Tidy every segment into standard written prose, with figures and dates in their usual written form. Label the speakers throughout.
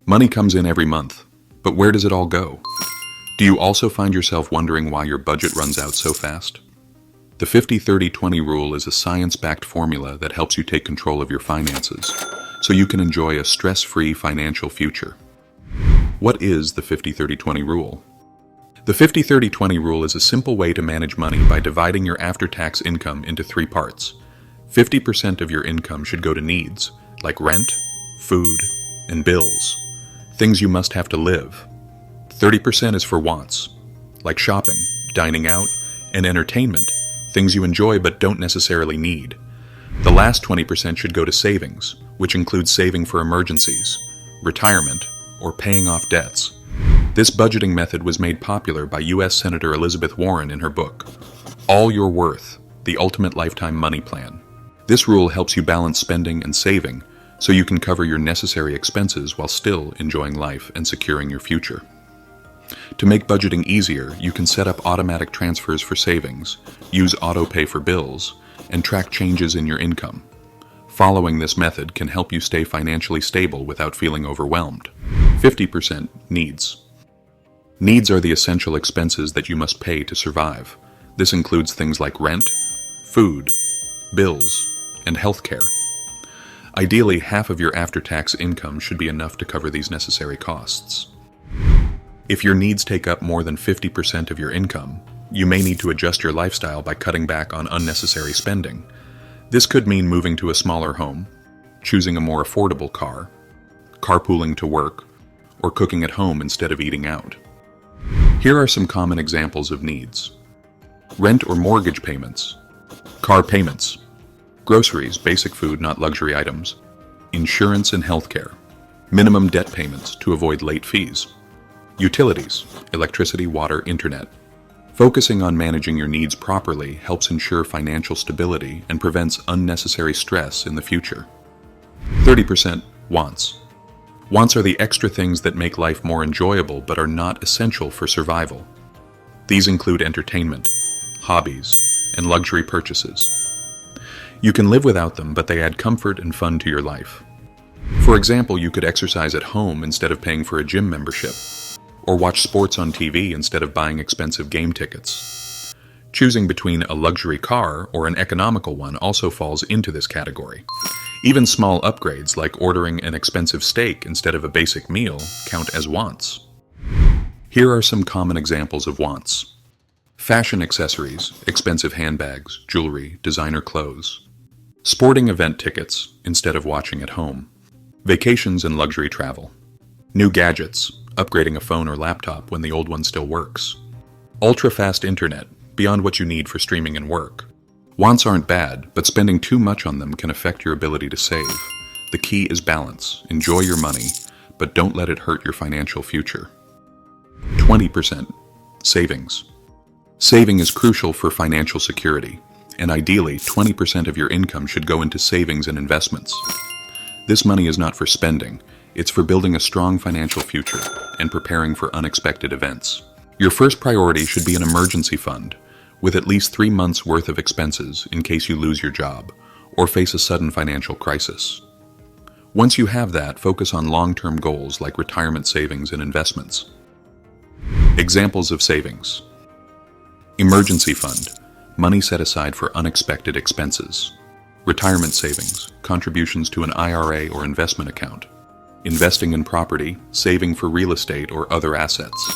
Speaker 1: Money comes in every month, but where does it all go? Do you also find yourself wondering why your budget runs out so fast? The 50-30-20 rule is a science-backed formula that helps you take control of your finances, so you can enjoy a stress-free financial future. What is the 50-30-20 rule? The 50-30-20 rule is a simple way to manage money by dividing your after-tax income into three parts. 50% of your income should go to needs, like rent, food, and bills, things you must have to live. 30% is for wants, like shopping, dining out, and entertainment, things you enjoy but don't necessarily need. The last 20% should go to savings, which includes saving for emergencies, retirement, or paying off debts. This budgeting method was made popular by U.S. Senator Elizabeth Warren in her book, All Your Worth, The Ultimate Lifetime Money Plan. This rule helps you balance spending and saving so you can cover your necessary expenses while still enjoying life and securing your future. To make budgeting easier, you can set up automatic transfers for savings, use auto-pay for bills, and track changes in your income. Following this method can help you stay financially stable without feeling overwhelmed. 50% needs. Needs are the essential expenses that you must pay to survive. This includes things like rent, food, bills, and healthcare. Ideally, half of your after-tax income should be enough to cover these necessary costs. If your needs take up more than 50% of your income, you may need to adjust your lifestyle by cutting back on unnecessary spending. This could mean moving to a smaller home, choosing a more affordable car, carpooling to work, or cooking at home instead of eating out. Here are some common examples of needs. Rent or mortgage payments, car payments, groceries, basic food, not luxury items, insurance and healthcare, minimum debt payments to avoid late fees, utilities, electricity, water, internet. Focusing on managing your needs properly helps ensure financial stability and prevents unnecessary stress in the future. 30% wants. Wants are the extra things that make life more enjoyable but are not essential for survival. These include entertainment, hobbies, and luxury purchases. You can live without them, but they add comfort and fun to your life. For example, you could exercise at home instead of paying for a gym membership, or watch sports on TV instead of buying expensive game tickets. Choosing between a luxury car or an economical one also falls into this category. Even small upgrades like ordering an expensive steak instead of a basic meal count as wants. Here are some common examples of wants. Fashion accessories, expensive handbags, jewelry, designer clothes. Sporting event tickets instead of watching at home. Vacations and luxury travel. New gadgets, upgrading a phone or laptop when the old one still works. Ultra-fast internet, beyond what you need for streaming and work. Wants aren't bad, but spending too much on them can affect your ability to save. The key is balance. Enjoy your money, but don't let it hurt your financial future. 20% savings. Saving is crucial for financial security, and ideally, 20% of your income should go into savings and investments. This money is not for spending. It's for building a strong financial future and preparing for unexpected events. Your first priority should be an emergency fund, with at least 3 months' worth of expenses in case you lose your job or face a sudden financial crisis. Once you have that, focus on long-term goals like retirement savings and investments. Examples of savings. Emergency fund, money set aside for unexpected expenses. Retirement savings, contributions to an IRA or investment account. Investing in property, saving for real estate or other assets.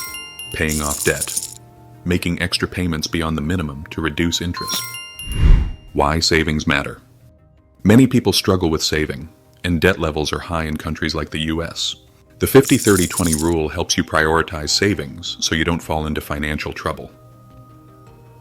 Speaker 1: Paying off debt. Making extra payments beyond the minimum to reduce interest. Why savings matter. Many people struggle with saving, and debt levels are high in countries like the US. The 50-30-20 rule helps you prioritize savings so you don't fall into financial trouble.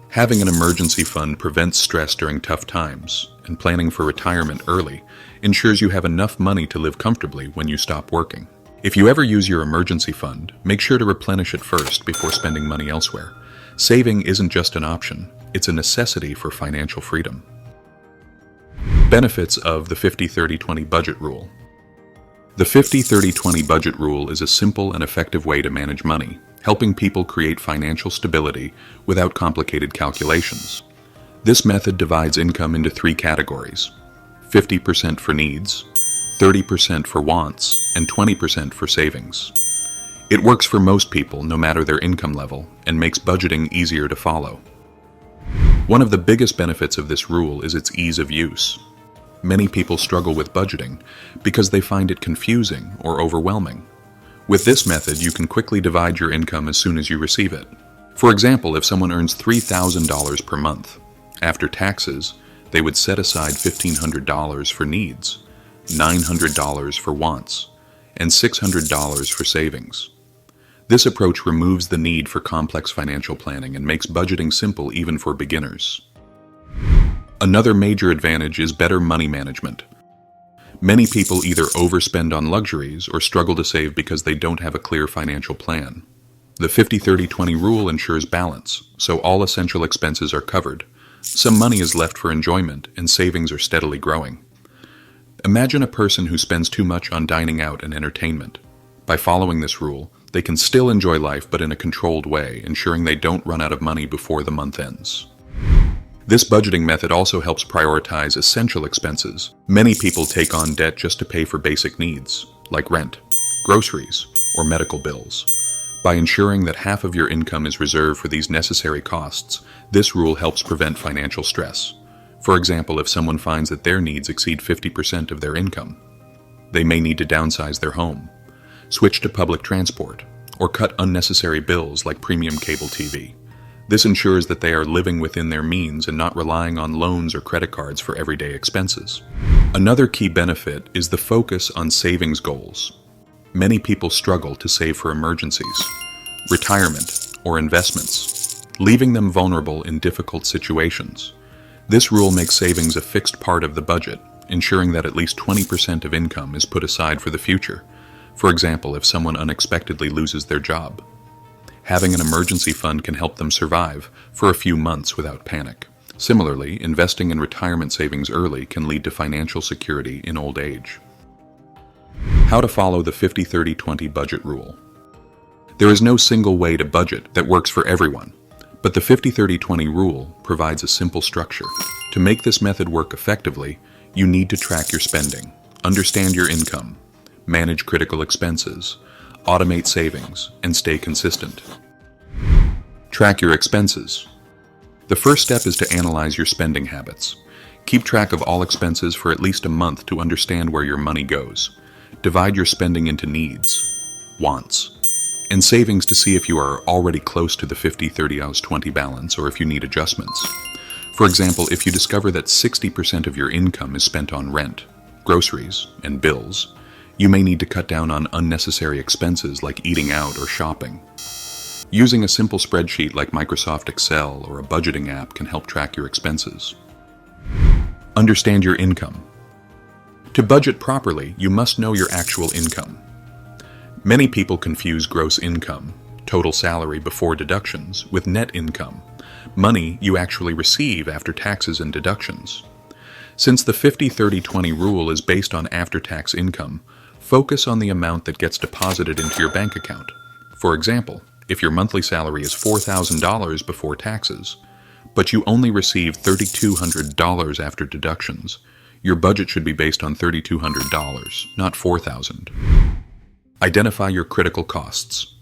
Speaker 1: Having an emergency fund prevents stress during tough times, and planning for retirement early ensures you have enough money to live comfortably when you stop working. If you ever use your emergency fund, make sure to replenish it first before spending money elsewhere. Saving isn't just an option, it's a necessity for financial freedom. Benefits of the 50-30-20 budget rule. The 50-30-20 budget rule is a simple and effective way to manage money, helping people create financial stability without complicated calculations. This method divides income into 3 categories: 50% for needs, 30% for wants, and 20% for savings. It works for most people, no matter their income level, and makes budgeting easier to follow. One of the biggest benefits of this rule is its ease of use. Many people struggle with budgeting because they find it confusing or overwhelming. With this method, you can quickly divide your income as soon as you receive it. For example, if someone earns $3,000 per month, after taxes, they would set aside $1,500 for needs, $900 for wants, and $600 for savings. This approach removes the need for complex financial planning and makes budgeting simple even for beginners. Another major advantage is better money management. Many people either overspend on luxuries or struggle to save because they don't have a clear financial plan. The 50-30-20 rule ensures balance, so all essential expenses are covered. Some money is left for enjoyment, and savings are steadily growing. Imagine a person who spends too much on dining out and entertainment. By following this rule, they can still enjoy life but in a controlled way, ensuring they don't run out of money before the month ends. This budgeting method also helps prioritize essential expenses. Many people take on debt just to pay for basic needs, like rent, groceries, or medical bills. By ensuring that half of your income is reserved for these necessary costs, this rule helps prevent financial stress. For example, if someone finds that their needs exceed 50% of their income, they may need to downsize their home, switch to public transport, or cut unnecessary bills like premium cable TV. This ensures that they are living within their means and not relying on loans or credit cards for everyday expenses. Another key benefit is the focus on savings goals. Many people struggle to save for emergencies, retirement, or investments, leaving them vulnerable in difficult situations. This rule makes savings a fixed part of the budget, ensuring that at least 20% of income is put aside for the future. For example, if someone unexpectedly loses their job. Having an emergency fund can help them survive for a few months without panic. Similarly, investing in retirement savings early can lead to financial security in old age. How to follow the 50-30-20 budget rule. There is no single way to budget that works for everyone, but the 50-30-20 rule provides a simple structure. To make this method work effectively, you need to track your spending, understand your income, manage critical expenses, automate savings, and stay consistent. Track your expenses. The first step is to analyze your spending habits. Keep track of all expenses for at least a month to understand where your money goes. Divide your spending into needs, wants, and savings to see if you are already close to the 50-30-20 balance or if you need adjustments. For example, if you discover that 60% of your income is spent on rent, groceries, and bills, you may need to cut down on unnecessary expenses like eating out or shopping. Using a simple spreadsheet like Microsoft Excel or a budgeting app can help track your expenses. Understand your income. To budget properly, you must know your actual income. Many people confuse gross income, total salary before deductions, with net income, money you actually receive after taxes and deductions. Since the 50-30-20 rule is based on after-tax income, focus on the amount that gets deposited into your bank account. For example, if your monthly salary is $4,000 before taxes, but you only receive $3,200 after deductions, your budget should be based on $3,200, not $4,000. Identify your critical costs.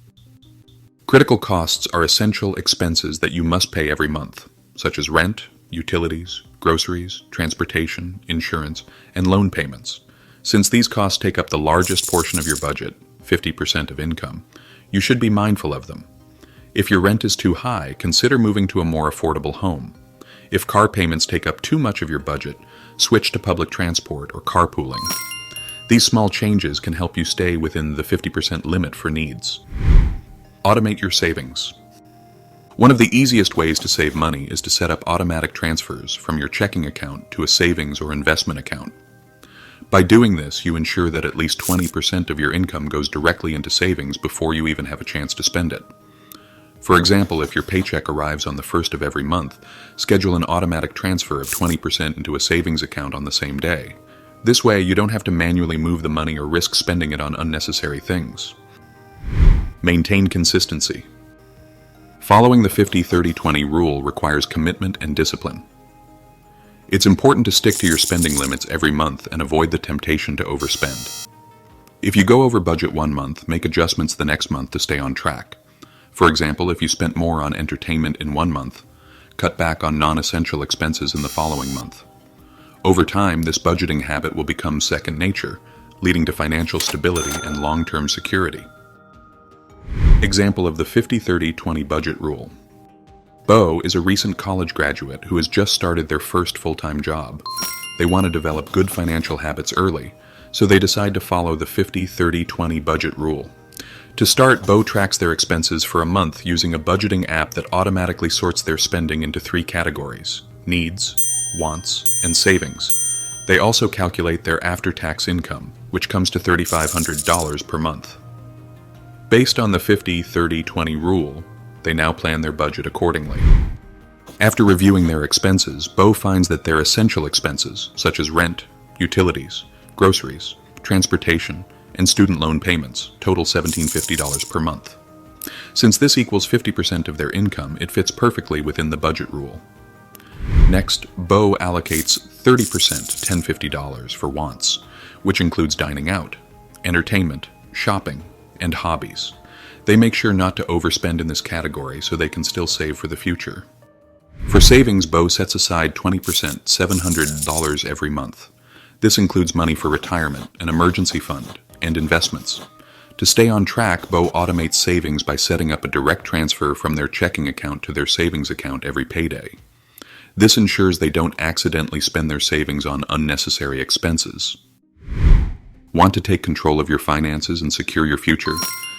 Speaker 1: Critical costs are essential expenses that you must pay every month, such as rent, utilities, groceries, transportation, insurance, and loan payments. Since these costs take up the largest portion of your budget, 50% of income, you should be mindful of them. If your rent is too high, consider moving to a more affordable home. If car payments take up too much of your budget, switch to public transport or carpooling. These small changes can help you stay within the 50% limit for needs. Automate your savings. One of the easiest ways to save money is to set up automatic transfers from your checking account to a savings or investment account. By doing this, you ensure that at least 20% of your income goes directly into savings before you even have a chance to spend it. For example, if your paycheck arrives on the first of every month, schedule an automatic transfer of 20% into a savings account on the same day. This way, you don't have to manually move the money or risk spending it on unnecessary things. Maintain consistency. Following the 50-30-20 rule requires commitment and discipline. It's important to stick to your spending limits every month and avoid the temptation to overspend. If you go over budget one month, make adjustments the next month to stay on track. For example, if you spent more on entertainment in one month, cut back on non-essential expenses in the following month. Over time, this budgeting habit will become second nature, leading to financial stability and long-term security. Example of the 50-30-20 budget rule. Bo is a recent college graduate who has just started their first full-time job. They want to develop good financial habits early, so they decide to follow the 50-30-20 budget rule. To start, Bo tracks their expenses for a month using a budgeting app that automatically sorts their spending into 3 categories: needs, wants, and savings. They also calculate their after-tax income, which comes to $3,500 per month. Based on the 50-30-20 rule, they now plan their budget accordingly. After reviewing their expenses, Bo finds that their essential expenses, such as rent, utilities, groceries, transportation, and student loan payments, total $1,750 per month. Since this equals 50% of their income, it fits perfectly within the budget rule. Next, Bo allocates 30% $1,050 for wants, which includes dining out, entertainment, shopping, and hobbies. They make sure not to overspend in this category so they can still save for the future. For savings, Bo sets aside 20%, $700 every month. This includes money for retirement, an emergency fund, and investments. To stay on track, Bo automates savings by setting up a direct transfer from their checking account to their savings account every payday. This ensures they don't accidentally spend their savings on unnecessary expenses. Want to take control of your finances and secure your future?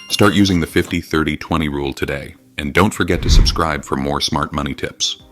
Speaker 1: Start using the 50-30-20 rule today, and don't forget to subscribe for more smart money tips.